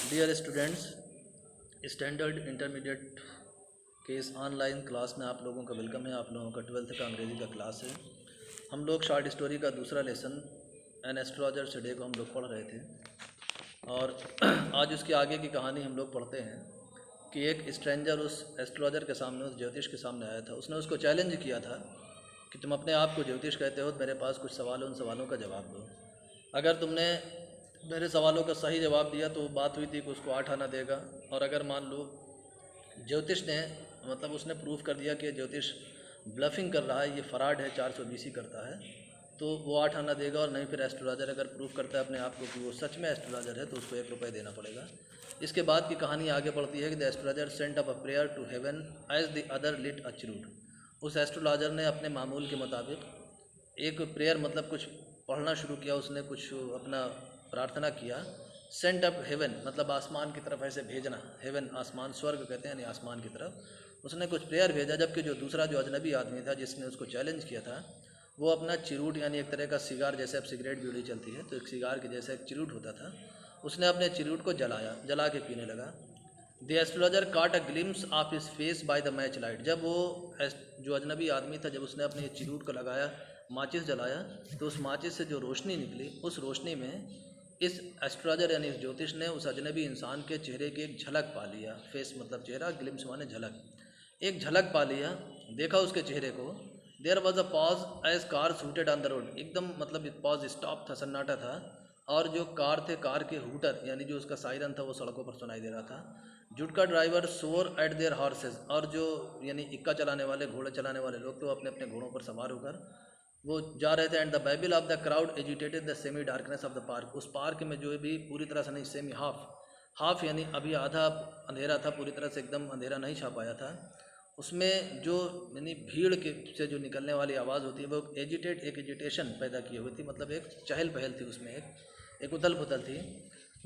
Dear students, standard intermediate के इस online class में आप लोगों का वेलकम है। आप लोगों का 12th का अंग्रेजी का क्लास है। हम लोग शॉर्ट स्टोरी का दूसरा लेसन एन एस्ट्रोलॉजर टुडे को हम लोग पढ़ रहे थे और आज उसके आगे की कहानी हम लोग पढ़ते हैं कि एक स्ट्रेंजर उस एस्ट्रोलॉजर के सामने, उस ज्योतिष के सामने आया था। उसने उसको चैलेंज किया था कि तुम अपने आप को ज्योतिष कहते हो, तो मेरे पास कुछ सवाल है, उन सवालों का जवाब दो। अगर तुमने मेरे सवालों का सही जवाब दिया तो बात हुई थी कि उसको 8 आना देगा, और अगर मान लो ज्योतिष ने मतलब उसने प्रूफ कर दिया कि ज्योतिष ब्लफिंग कर रहा है, ये फ्रॉड है, 420 ही करता है, तो वो 8 आना देगा। और नहीं फिर एस्ट्रोलॉजर अगर प्रूफ करता है अपने आप को कि वो सच में एस्ट्रोलॉजर है तो उसको 1 रुपये देना पड़ेगा। इसके बाद की कहानी आगे बढ़ती है कि the astrologer sent up a prayer to heaven as the other lit a cheroot. उस एस्ट्रोलॉजर ने अपने मामूल के मुताबिक एक प्रेयर मतलब कुछ पढ़ना शुरू किया। उसने कुछ अपना प्रार्थना किया। सेंट अप हेवन मतलब आसमान की तरफ ऐसे भेजना, हेवन आसमान, स्वर्ग कहते हैं, यानी आसमान की तरफ उसने कुछ प्रेयर भेजा। जबकि जो दूसरा जो अजनबी आदमी था जिसने उसको चैलेंज किया था, वो अपना चिरूट यानी एक तरह का सिगार, जैसे अब सिगरेट बीड़ी चलती है तो एक सिगार के जैसा एक चिरूट होता था, उसने अपने चिरूट को जला के पीने लगा। द एस्ट्रोलॉजर काट a glimpse of his face by the match light. जब वो जो अजनबी आदमी था, जब उसने अपने चिरूट को लगाया, माचिस जलाया, तो उस माचिस से जो रोशनी निकली, उस रोशनी में इस एस्ट्रोलॉजर यानी इस ज्योतिष ने उस अजनबी इंसान के चेहरे की एक झलक पा लिया। फेस मतलब चेहरा, ग्लिम्स माने झलक, एक झलक पा लिया, देखा उसके चेहरे को। There was a pause as car shooted on the road. एकदम मतलब पॉज, स्टॉप था, सन्नाटा था, और जो कार थे, कार के हूटर यानी जो उसका सायरन था वो सड़कों पर सुनाई दे रहा था। जुटका ड्राइवर सोर एट देयर हॉर्सेस, और जो यानी इक्का चलाने वाले, घोड़े चलाने वाले लोग तो अपने अपने घोड़ों पर सवार होकर वो जा रहे थे। And the babble of the crowd agitated the semi darkness of the park. उस पार्क में जो भी पूरी तरह से नहीं, सेमी हाफ, हाफ यानी अभी आधा अंधेरा था, पूरी तरह से एकदम अंधेरा नहीं छा पाया था। उसमें जो यानी भीड़ के से जो निकलने वाली आवाज़ होती है वो एक एजिटेशन पैदा की हुई थी, मतलब एक चहल पहल थी उसमें, एक उथल पुथल थी।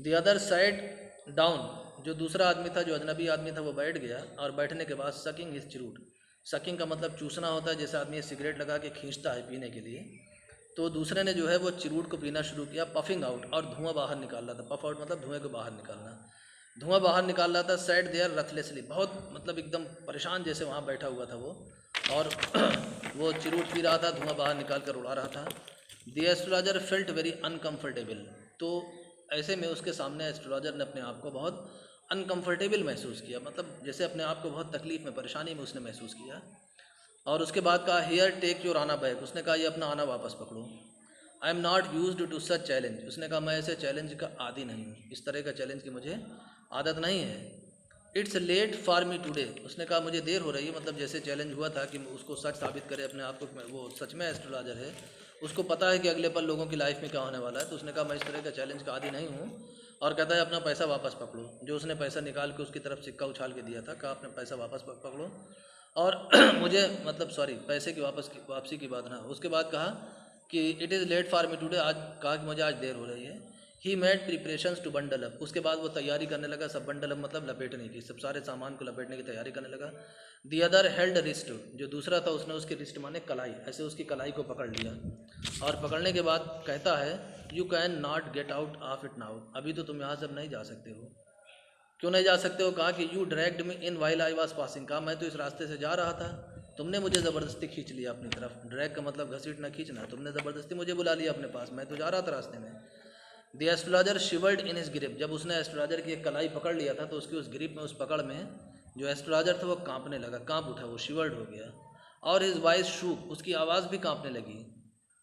द अदर साइड डाउन, जो दूसरा आदमी था, जो अजनबी आदमी था, वो बैठ गया, और बैठने के बाद सकिंग हिज चिरूट। सकिंग का मतलब चूसना होता है, जैसे आदमी सिगरेट लगा के खींचता है पीने के लिए, तो दूसरे ने जो है वो चिरूट को पीना शुरू किया। पफिंग आउट, और धुआं बाहर निकाल रहा था। पफ आउट मतलब धुएं को बाहर निकालना, धुआं बाहर निकाल रहा था। सैड देयर रथलेसली, बहुत मतलब एकदम परेशान जैसे वहाँ बैठा हुआ था वो, और वो चिरूट पी रहा था, धुआं बाहर निकाल कर उड़ा रहा था। The astrologer felt very uncomfortable. तो ऐसे में उसके सामने एस्ट्रोलॉजर ने अपने आप को बहुत अनकम्फर्टेबल महसूस किया, मतलब जैसे अपने आप को बहुत तकलीफ में, परेशानी में उसने महसूस किया। और उसके बाद कहा, here take your anna back. उसने कहा, ये अपना आना वापस पकड़ो। I am not used to such challenge. उसने कहा, मैं ऐसे चैलेंज का आदी नहीं हूँ, इस तरह का चैलेंज की मुझे आदत नहीं है। It's late for me today. उसने कहा, मुझे देर हो रही है, मतलब जैसे चैलेंज हुआ था कि उसको सच साबित करे अपने आप को कि वो सच में एस्ट्रोलॉजर है, उसको पता है कि अगले पल लोगों की लाइफ में क्या होने वाला है। तो उसने कहा, मैं इस तरह का चैलेंज का आदी नहीं हूँ। और कहता है, अपना पैसा वापस पकड़ो। जो उसने पैसा निकाल के उसकी तरफ सिक्का उछाल के दिया था, कहा अपना पैसा वापस पकड़ो, और मुझे मतलब सॉरी, पैसे की वापसी की बात ना। उसके बाद कहा कि it is late for me today. आज कहा कि मुझे आज देर हो रही है। He made preparations to bundle up. उसके बाद वो तैयारी करने लगा, सब बंडल अप मतलब लपेटने की, सब सारे सामान को लपेटने की तैयारी करने लगा। दी अदर हेल्ड रिस्ट, जो दूसरा था उसने उसकी रिस्ट माने कलाई, ऐसे उसकी कलाई को पकड़ लिया, और पकड़ने के बाद कहता है, you can not get out of it now. अभी तो तुम यहाँ से अब नहीं जा सकते हो। क्यों नहीं जा सकते हो? कहा कि you dragged me in while I was passing. कहा, मैं तो इस रास्ते से जा रहा था, तुमने मुझे ज़बरदस्ती खींच लिया अपनी तरफ। ड्रैग का मतलब घसीटना, खींचना। तुमने ज़बरदस्ती मुझे बुला लिया अपने पास, मैं तो जा रहा था रास्ते में। The astrologer शिवर्ड in his grip. जब उसने एस्ट्रोलॉजर की एक कलाई पकड़ लिया था तो उसकी उस ग्रिप में, उस पकड़ में जो एस्ट्रोलॉजर था वो कांपने लगा, कांप उठा, वो शिवर्ड हो गया। और हिज वॉइस शूक, उसकी आवाज़ भी कांपने लगी।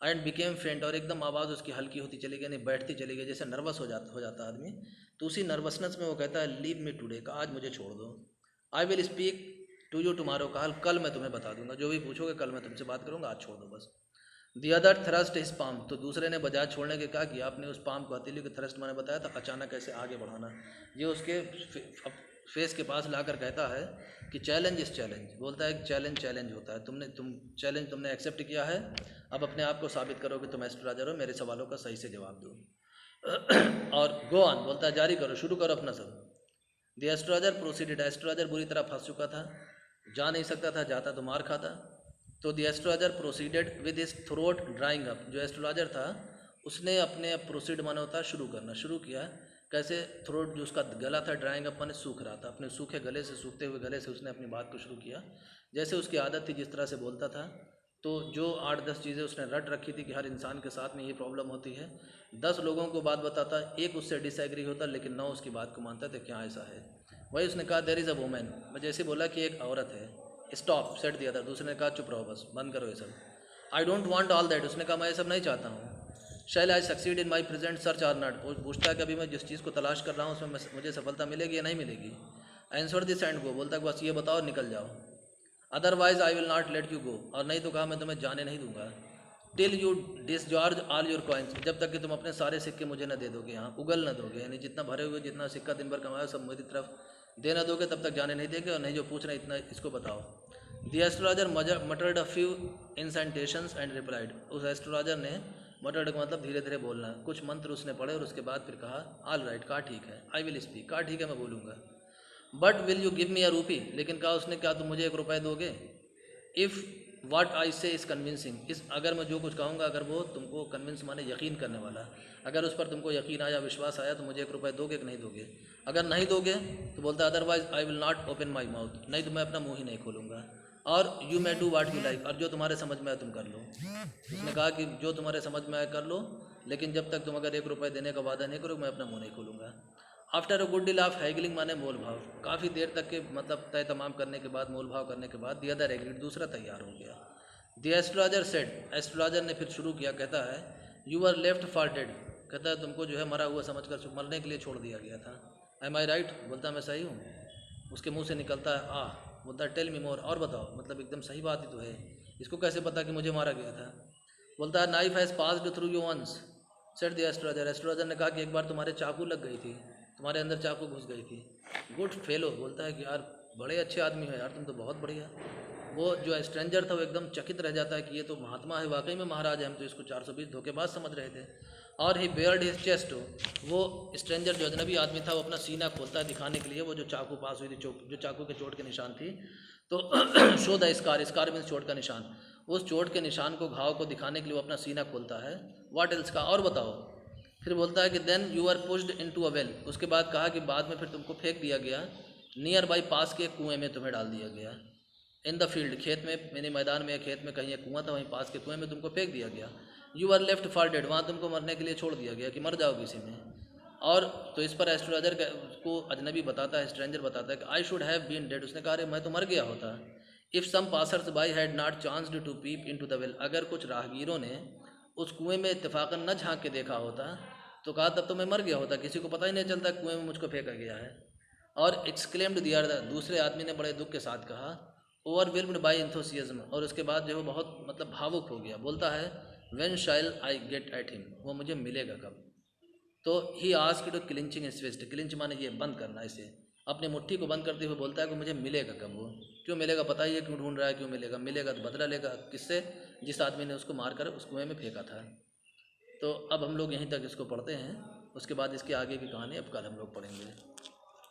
एंड बिकेम फेंट, और एकदम आवाज़ उसकी हल्की होती चली गई, नहीं बैठती चली गई, जैसे नर्वस हो जाता आदमी। तो उसी नर्वसनेस में वो कहता है, लीव मी टुडे, का आज मुझे छोड़ दो। I will speak to you tomorrow, कल मैं तुम्हें बता दूंगा, जो भी पूछोगे कल मैं तुमसे बात करूंगा, आज छोड़ दो बस। The other thrust his palm, तो दूसरे ने बजाय छोड़ने के कहा कि आपने उस पाम को, हथेली के थ्रस्ट मैंने बताया था, अचानक ऐसे आगे बढ़ाना। ये उसके फेस के पास लाकर कहता है कि चैलेंज इज चैलेंज। बोलता है चैलेंज होता है, तुमने एक्सेप्ट किया है, अब अपने आप को साबित करो कि तुम एस्ट्रोलॉजर हो, मेरे सवालों का सही से जवाब दो। और गो ऑन, बोलता है जारी करो, शुरू करो अपना सब। The astrologer proceeded. एस्ट्रोलॉजर बुरी तरह फंस चुका था, जा नहीं सकता था, जाता तो मार खाता। तो the astrologer proceeded with his throat drawing up. जो एस्ट्रोलॉजर था उसने अपने प्रोसीड माना होता शुरू करना शुरू किया कैसे थ्रोट जो उसका गला था ड्राइंग अप माने सूख रहा था, अपने सूखे गले से, सूखते हुए गले से उसने अपनी बात को शुरू किया। जैसे उसकी आदत थी जिस तरह से बोलता था, तो जो 8-10 चीज़ें उसने रट रखी थी कि हर इंसान के साथ में ये प्रॉब्लम होती है, 10 लोगों को बात बताता, एक उससे डिसएग्री होता लेकिन 9 उसकी बात को मानता था, क्या ऐसा है। वही उसने कहा देयर इज़ अ वुमन, मैं जैसे बोला कि एक औरत है, स्टॉप सेट दिया था, दूसरे ने कहा चुप रहो बस बंद करो ये सब। I don't want all that, उसने कहा मैं ये सब नहीं चाहता हूँ। Shall I succeed in my present search or not, वो पूछता है कि अभी मैं जिस चीज़ को तलाश कर रहा हूँ उसमें मुझे सफलता मिलेगी या नहीं मिलेगी। आंसर दिस एंड गो, बोलता है बस ये बताओ निकल जाओ। Otherwise I will not let you go, और नहीं तो कहा मैं तुम्हें जाने नहीं दूंगा। Till you discharge all your coins, जब तक कि तुम अपने सारे सिक्के मुझे न दे दोगे, यहाँ उगल न दोगे, यानी जितना भरे हुए जितना सिक्का दिन भर कमाया सब मेरी तरफ दे न दोगे तब तक जाने नहीं देंगे, और नहीं जो पूछ रहे इतना इसको बताओ। The astrologer muttered a few incantations and replied, उस एस्ट्रोलॉजर ने मटर्ड का मतलब धीरे धीरे बोलना, कुछ मंत्र उसने पढ़े और उसके बाद फिर कहा ऑल राइट, कहा ठीक है, आई विल स्पीक, कहा ठीक है मैं बोलूँगा। But will you give me a rupee, लेकिन कहा उसने क्या तुम मुझे 1 रुपये दोगे। इफ़ वाट आई से इज़ कन्विंसिंग, इस अगर मैं जो कुछ कहूँगा अगर वो तुमको कन्विंस माने यकीन करने वाला, अगर उस पर तुमको यकीन आया विश्वास आया तो मुझे 1 रुपये दोगे कि नहीं दोगे। अगर नहीं दोगे तो बोलता है otherwise I will not open my mouth, नहीं तो मैं अपना मुँह ही नहीं खोलूँगा। और you may do what you like, और जो तुम्हारे समझ में आए तुम कर लो। उसने कहा कि जो तुम्हारे समझ में आए कर लो, लेकिन जब तक तुम अगर 1 रुपये देने का वादा नहीं करोगे मैं अपना मुँह नहीं खोलूँगा। After a good deal of haggling माने मोल भाव, काफ़ी देर तक के मतलब तय तमाम करने के बाद, मोल भाव करने के बाद, द अदर एग्रीड, दूसरा तैयार हो गया। द एस्ट्रोलॉजर सेड, एस्ट्रोलॉजर ने फिर शुरू किया, कहता है you are left for dead, कहता है तुमको जो है मरा हुआ समझकर मरने के लिए छोड़ दिया गया था। एम आई राइट, बोलता है मैं सही हूँ। उसके मुंह से निकलता है आ, बोलता है टेल मी मोर, और बताओ, मतलब एकदम सही बात ही तो है, इसको कैसे पता कि मुझे मारा गया था। बोलता है knife has passed through you once, said the astrologer, astrologer ने कहा कि एक बार तुम्हारे चाकू लग गई थी, तुम्हारे अंदर चाकू घुस गई थी। गुड फेलो, बोलता है कि यार बड़े अच्छे आदमी हो यार तुम तो, बहुत बढ़िया। वो जो स्ट्रेंजर था वो एकदम चकित रह जाता है कि ये तो महात्मा है, वाकई में महाराज है, हम तो इसको 420 धोखेबाज समझ रहे थे। और ही बेयर्ड हिज चेस्ट, वो स्ट्रेंजर जो अजनबी आदमी था वो अपना सीना खोलता है दिखाने के लिए वो जो चाकू पास हुई थी, जो चाकू के चोट के निशान थी, तो show the scar, scar means चोट का निशान, उस चोट के निशान को, घाव को दिखाने के लिए वो अपना सीना खोलता है। व्हाट एल्स, का और बताओ। फिर बोलता है कि then you are pushed into a well, उसके बाद कहा कि बाद में फिर तुमको फेंक दिया गया, नियर बाई पास के कुएं में तुम्हें डाल दिया गया। इन द फील्ड, खेत में, मैंने मैदान में, खेत में कहीं एक कुआं था, वहीं पास के कुएं में तुमको फेंक दिया गया। You are left for dead, वहाँ तुमको मरने के लिए छोड़ दिया गया कि मर जाओ किसी में। और तो इस पर एस्ट्रोलॉजर को अजनबी बताता है, स्ट्रेंजर बताता है कि I should have been dead, उसने कहा अरे मैं तो मर गया होता। If some passers by had not chanced to peep into the well, अगर कुछ राहगीरों ने उस कुएं में इत्तेफाकन न झांक के देखा होता तो कहा तब तो मैं मर गया होता, किसी को पता ही नहीं चलता कुएं में मुझको फेंका गया है। और एक्सक्लेम्ड दिया, दूसरे आदमी ने बड़े दुख के साथ कहा, ओवरवेल्म्ड बाई एंथुसियाज्म, और उसके बाद जो है बहुत मतलब भावुक हो गया, बोलता है when shall I get at him, वो मुझे मिलेगा कब। तो he asked to clinching his fist, clinch माने ये बंद करना, इसे अपने मुट्ठी को बंद करते हुए बोलता है कि मुझे मिलेगा कब वो। क्यों मिलेगा, पता ही है क्यों ढूंढ रहा है, क्यों मिलेगा, मिलेगा तो बदला लेगा, किससे, जिस आदमी ने उसको मारकर उस कुएं में फेंका था। तो अब हम लोग यहीं तक इसको पढ़ते हैं, उसके बाद इसकी आगे की कहानी अब कल हम लोग पढ़ेंगे।